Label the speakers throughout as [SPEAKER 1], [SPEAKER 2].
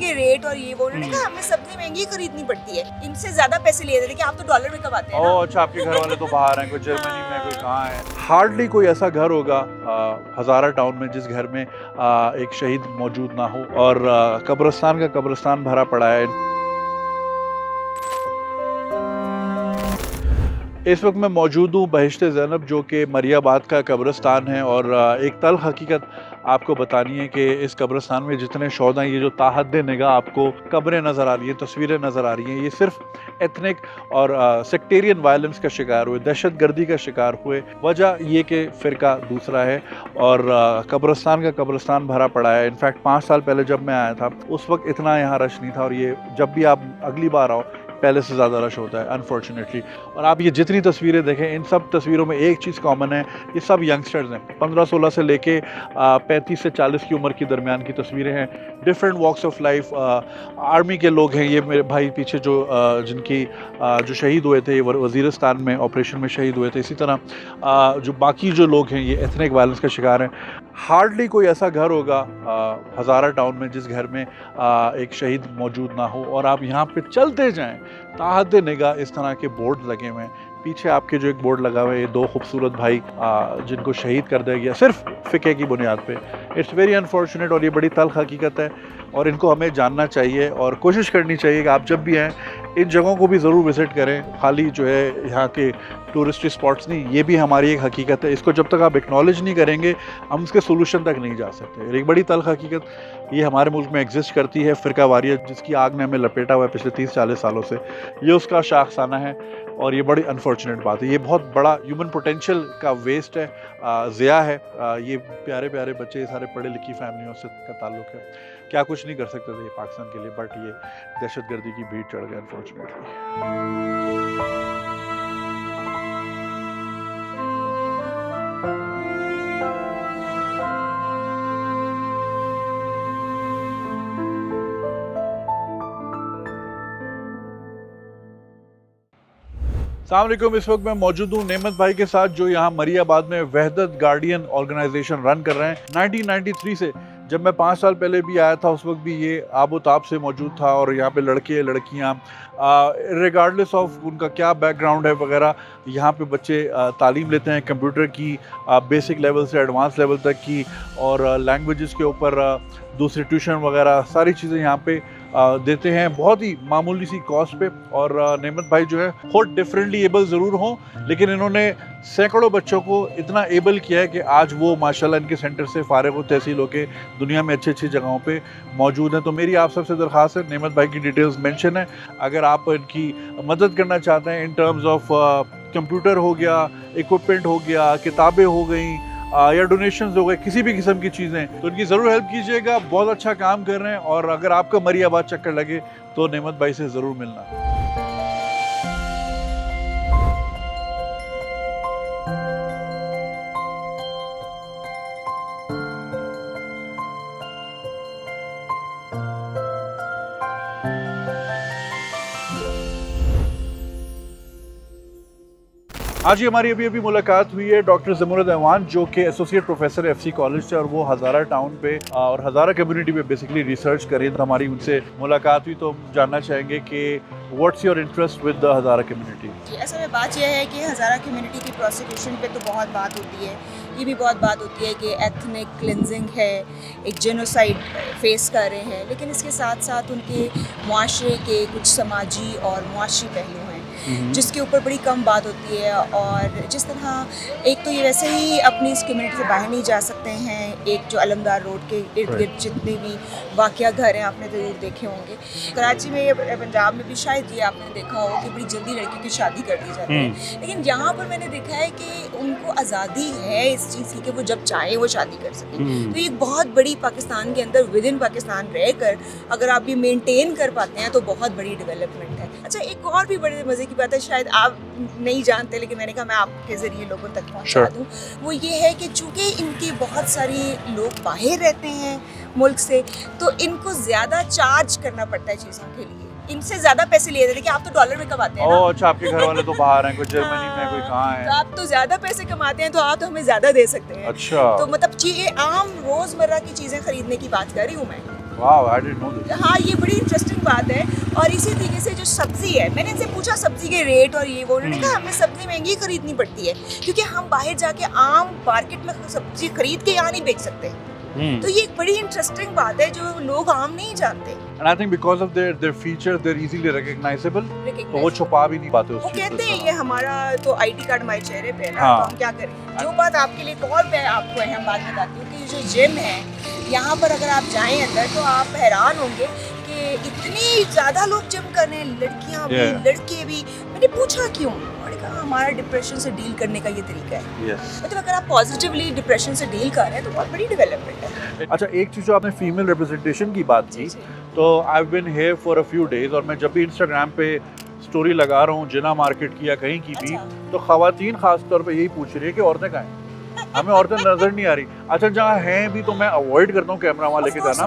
[SPEAKER 1] के रेट और ये वो, उन्होंने कहा हमें सब्जी महंगी खरीदनी पड़ती है, इनसे ज्यादा पैसे लिए थे, लेकिन आप तो डॉलर में कमाते हैं ना।
[SPEAKER 2] ओह अच्छा, आपके घर वाले तो बाहर हैं, कोई जर्मनी में, कोई कहाँ है। हार्डली कोई ऐसा घर होगा हज़ारा टाउन में जिस घर में एक शहीद मौजूद ना हो, और कब्रिस्तान का कब्रिस्तान भरा पड़ा है। इस वक्त मैं मौजूद हूँ बहिश्ते ज़ैनब, जो कि मरियाबाद का कब्रिस्तान है, और एक तल्ख हकीकत आपको बतानी है कि इस कब्रिस्तान में जितने शौहदा हैं, ये जो ताहद्दे निगाह आपको कब्रें नज़र आ रही हैं, तस्वीरें नज़र आ रही हैं, ये सिर्फ एथनिक और सेक्टेरियन वायलेंस का शिकार हुए, दहशत गर्दी का शिकार हुए। वजह ये कि फ़िरका दूसरा है और कब्रिस्तान का कब्रिस्तान भरा पड़ा है। इनफैक्ट 5 साल पहले जब मैं आया था उस वक्त इतना यहाँ रश नहीं था, और ये जब भी आप अगली बार आओ पहले से ज़्यादा रश होता है अनफॉर्चुनेटली। और आप ये जितनी तस्वीरें देखें, इन सब तस्वीरों में एक चीज़ कॉमन है, ये सब यंगस्टर्स हैं, 15-16 से लेके 35 से 40 की उम्र की दरमियान की तस्वीरें हैं। Different walks of life, army के लोग हैं, ये मेरे भाई पीछे जो जिनकी जो शहीद हुए थे, वज़ीरिस्तान में ऑपरेशन में शहीद हुए थे। इसी तरह जो बाकी जो लोग हैं ये एथनिक वायलेंस का शिकार हैं। हार्डली कोई ऐसा घर होगा हज़ारा टाउन में जिस घर में एक शहीद मौजूद ना हो, और आप यहाँ पे चलते जाएं, ताहद्दे निगाह इस तरह के बोर्ड लगे हुए हैं। पीछे आपके जो एक बोर्ड लगा हुआ है, ये 2 खूबसूरत भाई जिनको शहीद कर दिया गया सिर्फ फ़िक़े की बुनियाद पे। इट्स वेरी अनफॉर्चुनेट, और ये बड़ी तल्ख़ हकीकत है, और इनको हमें जानना चाहिए और कोशिश करनी चाहिए कि आप जब भी आएँ इन जगहों को भी ज़रूर विज़िट करें। खाली जो है यहाँ के टूरिस्ट स्पॉट्स नहीं, ये भी हमारी एक हकीकत है। इसको जब तक आप एक्नॉलेज नहीं करेंगे हम उसके सोल्यूशन तक नहीं जा सकते। एक बड़ी तल्ख़ हकीकत ये हमारे मुल्क में एग्जिस्ट करती है, फ़िरका वारियत, जिसकी आग ने हमें लपेटा हुआ है पिछले 30-40 सालों से। ये उसका शाखसाना है, और ये बड़ी अनफॉर्चुनेट बात है। ये बहुत बड़ा ह्यूमन पोटेंशियल का वेस्ट है, ज़िया है। ये प्यारे प्यारे बच्चे, सारे पढ़े लिखी फैमिलियों से का ताल्लुक़ है। क्या कुछ नहीं कर सकते थे पाकिस्तान के लिए, बट ये दहशतगर्दी की भीड़ चढ़ गए अनफॉर्चुनेटली। अस्सलाम वालेकुम। इस वक्त मैं मौजूद हूँ नेमत भाई के साथ, जो यहाँ मरियाबाद में वहदत गार्डियन ऑर्गेनाइजेशन रन कर रहे हैं। 1993 से, जब मैं 5 साल पहले भी आया था उस वक्त भी ये आबोताब से मौजूद था, और यहाँ पे लड़के लड़कियाँ रिगार्डलेस ऑफ उनका क्या बैकग्राउंड है वगैरह, यहाँ पे बच्चे तालीम लेते हैं कंप्यूटर की बेसिक लेवल से एडवांस लेवल तक की, और लैंग्वेजेस के ऊपर दूसरी ट्यूशन वगैरह सारी चीज़ें यहाँ पे देते हैं, बहुत ही मामूली सी कॉस्ट पे। और नेमत भाई जो है खुद डिफरेंटली एबल ज़रूर हों, लेकिन इन्होंने सैकड़ों बच्चों को इतना एबल किया है कि आज वो माशाल्लाह इनके सेंटर से फारिग हो तहसील होकर दुनिया में अच्छी अच्छी जगहों पे मौजूद हैं। तो मेरी आप सबसे दरख्वास्त है, नेमत भाई की डिटेल्स मेंशन है, अगर आप इनकी मदद करना चाहते हैं इन टर्म्स ऑफ कंप्यूटर हो गया, इक्विपमेंट हो गया, किताबें हो गई, या डोनेशंस हो गए, किसी भी किस्म की चीज़ें, तो इनकी ज़रूर हेल्प कीजिएगा। बहुत अच्छा काम कर रहे हैं, और अगर आपका मरियाबाद चक्कर लगे तो नेमत भाई से ज़रूर मिलना। आज ही हमारी अभी मुलाकात हुई है डॉक्टर ज़मुरद ऐवान, जो कि एसोसिएट प्रोफेसर FC कॉलेज से, और वो हज़ारा टाउन पे और हज़ारा कम्युनिटी पे बेसिकली रिसर्च कर रही है। तो हमारी उनसे मुलाकात हुई, तो जानना चाहेंगे कि what's your interest with the Hazara community.
[SPEAKER 1] असल में बात यह है कि हज़ारा कम्युनिटी की प्रोसिक्यूशन पे तो बहुत बात होती है, ये भी बहुत बात होती है कि एथनिक क्लिनजिंग है, एक जेनोसाइड फेस कर रहे हैं, लेकिन इसके साथ साथ उनके मुआशरे के कुछ समाजी और मुआशी पहलू हैं जिसके ऊपर बड़ी कम बात होती है। और जिस तरह एक तो ये वैसे ही अपनी इस कम्युनिटी से बाहर नहीं जा सकते हैं, एक जो अलमदार रोड के इर्द गिर्द जितने भी वाक़या घर हैं आपने ज़रूर देखे होंगे। कराची में, पंजाब में भी शायद ये आपने देखा हो कि बड़ी जल्दी लड़की की शादी कर दी जाती है, लेकिन यहाँ पर मैंने देखा है कि उनको आज़ादी है इस चीज़ की कि वो जब चाहें वो शादी कर सकें। तो ये बहुत बड़ी पाकिस्तान के अंदर विद इन पाकिस्तान रहकर अगर आप ये मेनटेन कर पाते हैं तो बहुत बड़ी डेवलपमेंट है। अच्छा, एक और भी बड़े मज़े की बात है, शायद आप नहीं जानते लेकिन मैंने कहा मैं आपके ज़रिए लोगों तक पहुँचा दूँ, वो ये है कि चूँकि इनके बहुत सारे लोग बाहर रहते हैं मुल्क से, तो इनको ज़्यादा चार्ज करना पड़ता है चीज़ों के लिए, इनसे ज़्यादा पैसे लिए थे, लेकिन आप तो डॉलर में कमाते हैं ना।
[SPEAKER 2] ओह अच्छा, आपके घर वाले तो बाहर हैं, कोई जर्मनी में, कोई कहाँ है।
[SPEAKER 1] तो आप तो ज़्यादा पैसे कमाते हैं, तो आप तो हमें ज़्यादा दे सकते हैं।
[SPEAKER 2] अच्छा,
[SPEAKER 1] तो मतलब ये आम रोज़मर्रा की चीज़ें खरीदने की बात कर रही हूँ मैं।
[SPEAKER 2] Wow, I didn't know this.
[SPEAKER 1] हाँ, ये बड़ी इंटरेस्टिंग बात है। और इसी तरीके से जो सब्जी है, मैंने इनसे पूछा सब्जी के रेट और ये वो, उन्होंने कहा हमें सब्जी महंगी खरीदनी पड़ती है क्योंकि हम बाहर जाके आम मार्केट में सब्जी खरीद के यहाँ नहीं बेच सकते। तो ये एक बड़ी इंटरेस्टिंग बात है जो लोग आम नहीं जानते।
[SPEAKER 2] And I think because of their features, they're easily recognizable. तो वो छुपा भी नहीं पाते उस
[SPEAKER 1] वो
[SPEAKER 2] चीज़
[SPEAKER 1] कहते
[SPEAKER 2] को।
[SPEAKER 1] हैं ये हमारा तो आईडी कार्ड हमारे चेहरे पे है ना,
[SPEAKER 2] हाँ।
[SPEAKER 1] तो हम क्या करें। जो बात आपके लिए कॉल पे आपको अहम बात बताती हूँ कि ये जो जिम है, यहाँ पर अगर आप जाएं अंदर तो आप हैरान होंगे कि इतनी ज़्यादा लोग जिम कर रहे हैं, लड़कियाँ भी
[SPEAKER 2] Yeah.
[SPEAKER 1] लड़के भी। मैंने पूछा क्यों, उन्होंने कहा हमारा डिप्रेशन से डील करने का ये तरीका है।
[SPEAKER 2] Yes.
[SPEAKER 1] मतलब अगर आप पॉजिटिवली डिप्रेशन से डील कर रहे हैं तो बहुत बड़ी डेवलपमेंट है।
[SPEAKER 2] अच्छा, एक चीज़ जो आपने फीमेल रिप्रेजेंटेशन की बात की, तो I have been here for a few days, और मैं जब भी इंस्टाग्राम पे स्टोरी लगा रहा हूँ जिना मार्केट की या कहीं की भी,
[SPEAKER 1] अच्छा।
[SPEAKER 2] तो ख़वातीन खास तौर पे यही पूछ रही है कि औरतें कहाँ हैं, हमें औरतें नज़र नहीं आ रही। अच्छा, जहाँ हैं भी तो मैं अवॉइड करता हूँ कैमरा वहाँ लेके जाना,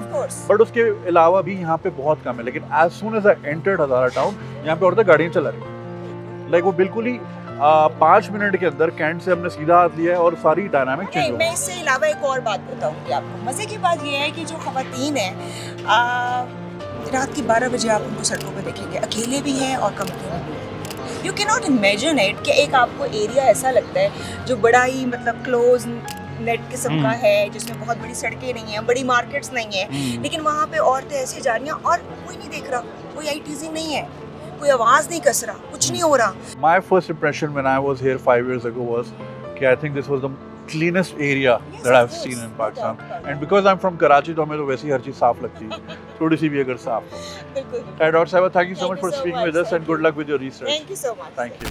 [SPEAKER 2] बट उसके अलावा भी यहाँ पे बहुत कम है। लेकिन as soon as I entered Hazara town, यहाँ पे औरतें गाड़ियाँ चला रही हैं। लाइक वो बिल्कुल ही 5 मिनट के अंदर कैंट से हमने सीधा हाथ लिया है और सारी डायनामिक चेंज
[SPEAKER 1] नहीं,
[SPEAKER 2] हो
[SPEAKER 1] मैं इससे अलावा एक और बात बताऊंगी आपको। मज़े की बात ये है कि जो ख़वातीन हैं, रात के 12 बजे आप उनको सड़कों पर देखेंगे, अकेले भी हैं और कंपनी में भी हैं। You can not imagine it कि एक आपको एरिया ऐसा लगता है जो बड़ा ही मतलब क्लोज नेट किस्म का है, जिसमें बहुत बड़ी सड़कें नहीं हैं, बड़ी मार्केट्स नहीं हैं, लेकिन वहाँ पे औरतें ऐसी जा रही हैं और कोई नहीं देख रहा, कोई आई टीजिंग नहीं है, कोई आवाज़ नहीं कस रहा, कुछ नहीं हो रहा।
[SPEAKER 2] My first impression when I was here 5 years ago was कि I think this was the cleanest area
[SPEAKER 1] Yes,
[SPEAKER 2] that
[SPEAKER 1] of
[SPEAKER 2] I've
[SPEAKER 1] course.
[SPEAKER 2] seen in
[SPEAKER 1] No
[SPEAKER 2] Pakistan.
[SPEAKER 1] doubt about
[SPEAKER 2] And because I'm from Karachi, तो हमें तो वैसे ही हर चीज़ साफ लगती है, थोड़ी सी भी अगर साफ।
[SPEAKER 1] बिल्कुल।
[SPEAKER 2] Right, Dr. Saiba, thank you so
[SPEAKER 1] Thank
[SPEAKER 2] much
[SPEAKER 1] you
[SPEAKER 2] for
[SPEAKER 1] so
[SPEAKER 2] speaking
[SPEAKER 1] much.
[SPEAKER 2] with us, and
[SPEAKER 1] Thank
[SPEAKER 2] good
[SPEAKER 1] you.
[SPEAKER 2] luck with your research.
[SPEAKER 1] Thank you so much.
[SPEAKER 2] Thank you.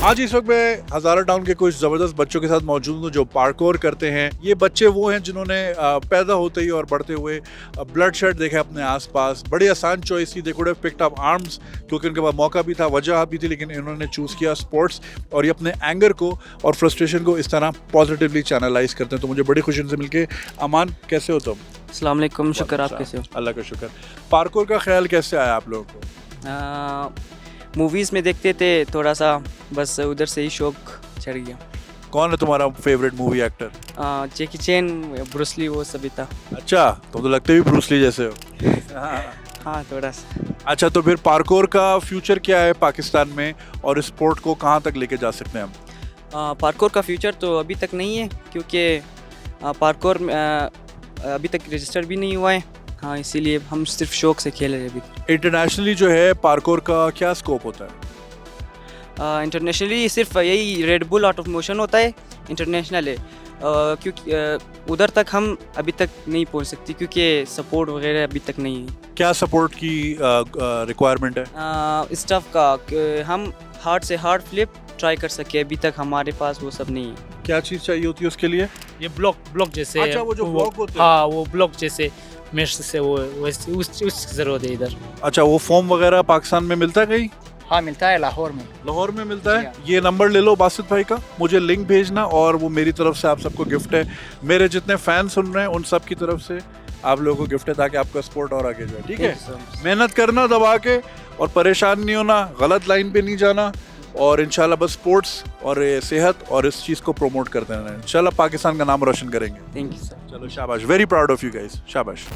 [SPEAKER 2] आज इस वक्त मैं हज़ारा टाउन के कुछ ज़बरदस्त बच्चों के साथ मौजूद हूँ जो पार्कोर करते हैं। ये बच्चे वो हैं जिन्होंने पैदा होते ही और बढ़ते हुए ब्लड शेड देखे अपने आसपास। बड़ी आसान चॉइस थी, they could have picked up arms, क्योंकि उनके पास मौका भी था, वजह भी थी, लेकिन इन्होंने चूज़ किया स्पोर्ट्स, और ये अपने एंगर को और फ्रस्ट्रेशन को इस तरह पॉजिटिवली चैनलाइज करते हैं। तो मुझे बड़ी खुशी उनसे मिलके। अमान, कैसे हो तुम?
[SPEAKER 3] अस्सलाम वालेकुम, शुक्र, आप कैसे हो?
[SPEAKER 2] अल्लाह का शुक्र। पार्कोर का ख्याल कैसे आया आप लोगों को?
[SPEAKER 3] मूवीज़ में देखते थे थोड़ा सा, बस उधर से ही शौक चढ़ गया।
[SPEAKER 2] कौन है तुम्हारा फेवरेट मूवी एक्टर?
[SPEAKER 3] जैकी चैन, ब्रूस ली, वो सभी था।
[SPEAKER 2] अच्छा, तुम तो लगते भी ब्रूस ली जैसे हो।
[SPEAKER 3] हाँ, थोड़ा सा।
[SPEAKER 2] अच्छा, तो फिर पार्कोर का फ्यूचर क्या है पाकिस्तान में, और इस स्पोर्ट को कहाँ तक लेके जा सकते हैं हम?
[SPEAKER 3] पार्कोर का फ्यूचर तो अभी तक नहीं है, क्योंकि पार्कोर अभी तक रजिस्टर भी नहीं हुआ है। हाँ, इसीलिए हम सिर्फ शौक से खेल रहे हैं अभी।
[SPEAKER 2] इंटरनेशनली जो है पार्कोर का क्या स्कोप होता है?
[SPEAKER 3] इंटरनेशनली सिर्फ यही red bull out of motion होता है, इंटरनेशनल है। क्योंकि उधर तक हम अभी तक नहीं पहुंच सकते, क्योंकि सपोर्ट वगैरह अभी तक नहीं है।
[SPEAKER 2] क्या सपोर्ट की रिक्वायरमेंट है?
[SPEAKER 3] स्टफ का हम हार्ड से हार्ड फ्लिप ट्राई कर सके, अभी तक हमारे पास वो सब नहीं है।
[SPEAKER 2] क्या चीज़ चाहिए होती है उसके लिए?
[SPEAKER 4] ये ब्लॉक जैसे।
[SPEAKER 2] अच्छा, वो जो ब्लॉक होते हैं।
[SPEAKER 4] हाँ, वो ब्लॉक जैसे मेश से वो उस जरूरत है इधर।
[SPEAKER 2] अच्छा, वो फॉर्म वगैरह पाकिस्तान में मिलता है कहीं?
[SPEAKER 5] हाँ, मिलता है लाहौर में।
[SPEAKER 2] लाहौर में मिलता है। ये नंबर ले लो बासित भाई का, मुझे लिंक भेजना, और वो मेरी तरफ से आप सबको गिफ्ट है। मेरे जितने फैन सुन रहे हैं उन सब की तरफ से आप लोगों को गिफ्ट है, ताकि आपका स्पोर्ट और आगे जाए। ठीक है, मेहनत करना दबा के, और परेशान नहीं होना, गलत लाइन पे नहीं जाना, और इंशाल्लाह बस स्पोर्ट्स और सेहत और इस चीज़ को प्रमोट करते रहना। इंशाल्लाह पाकिस्तान का नाम रोशन करेंगे।
[SPEAKER 3] Thank you sir.
[SPEAKER 2] चलो, शाबाश, very proud of you guys, शाबाश।